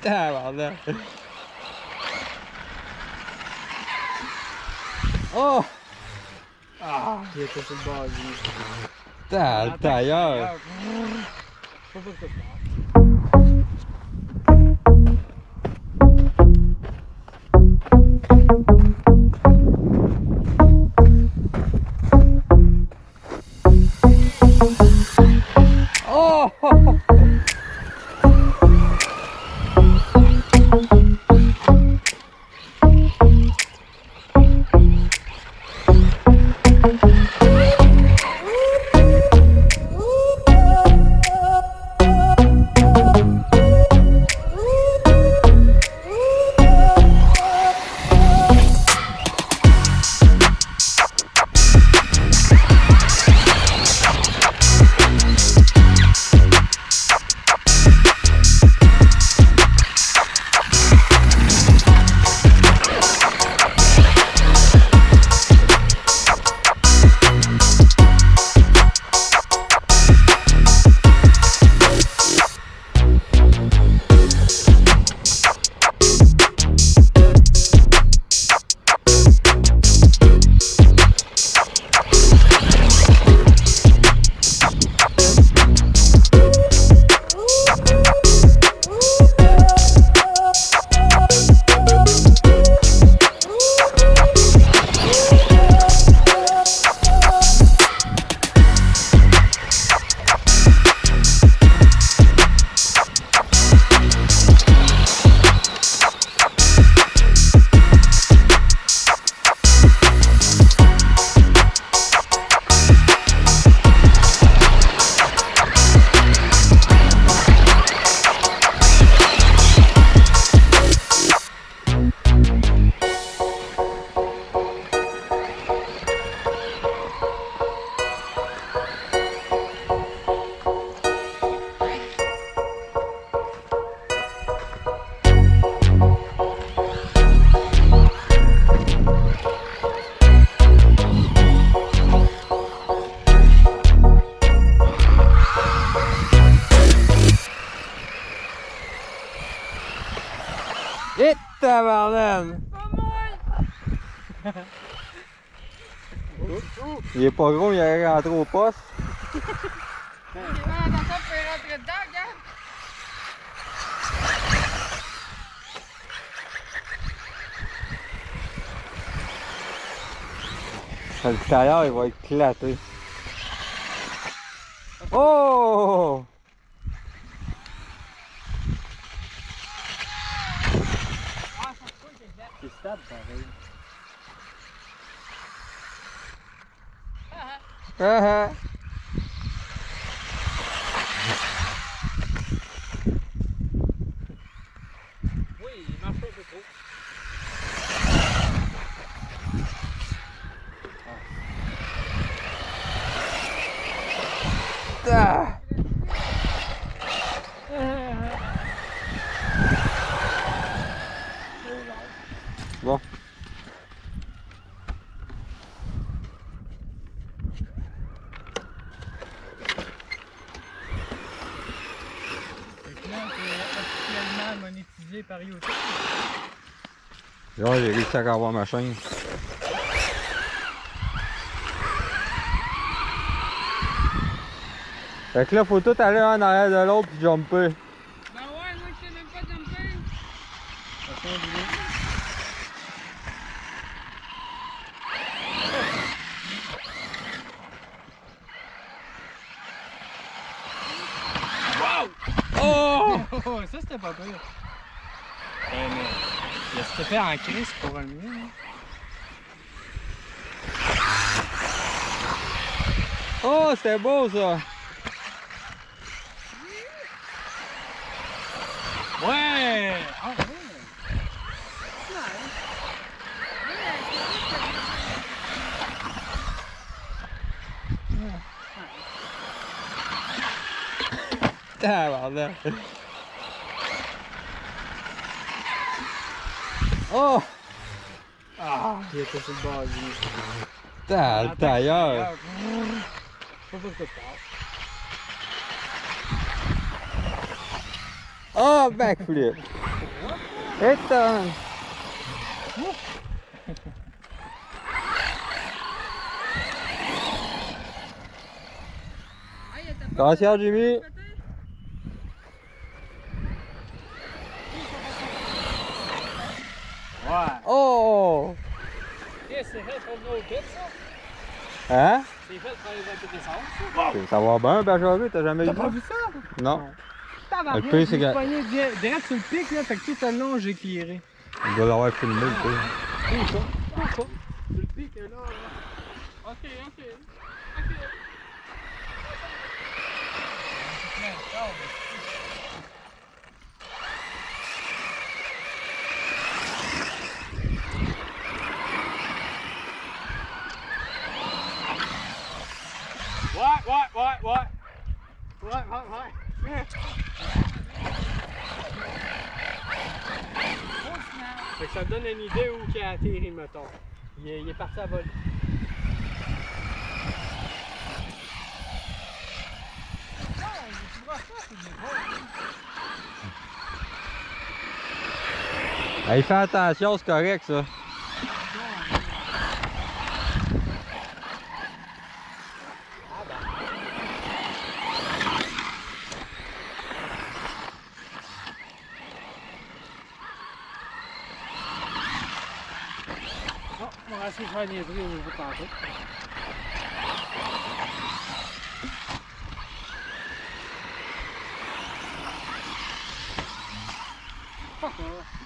Tabarnak. Oh! Ah! Il était sur le bord du... T'as ailleurs. Faut pas que ça se passe. Oh! Et tabarnak! Il est pas gros, il est rentré au poste. Le tailleur, il va éclater. Oh! C'est stable pareil. Ah ah! Oui, il marche pas un peu trop. Ah! Bon. Donc là, c'est officiellement monétisé par YouTube. Là, j'ai réussi à avoir ma chaîne. Fait que là, faut tout aller en arrière de l'autre puis jumper. Ben ouais, moi je sais même pas jumper. Oh! Oh, ça c'était pas pire. Mais il s'était fait en crise pour un mieux. Hein. Oh, c'était beau ça! Ouais! Ah ouais! Tabarnak! Oh! Ah! Il était sur le bord du... Le tailleur! Faut pas que ça se passe. Oh, backflip! Eita! Attention Jimmy! Ouais. Oh! C'est fait pour nos kits, ça? Hein? C'est fait pour les intéressants, ça? Ça va bien, Baja, t'as jamais vu T'as pas vu ça? Non. Tabarnak, Le pire, c'est j'ai que- pogné direct sur le pic, là, fait que tout le long, j'ai éclairé. Il doit l'avoir filmé, le pire. Où ça? Où ça? Sur le pic, là. Ok. Ouais. Fait que ça te donne une idée où il a atterri, mettons. Il est parti à voler. Hey, fais attention, c'est correct ça. Non, on va essayer de faire des bruits au niveau de tantôt. Fuck off.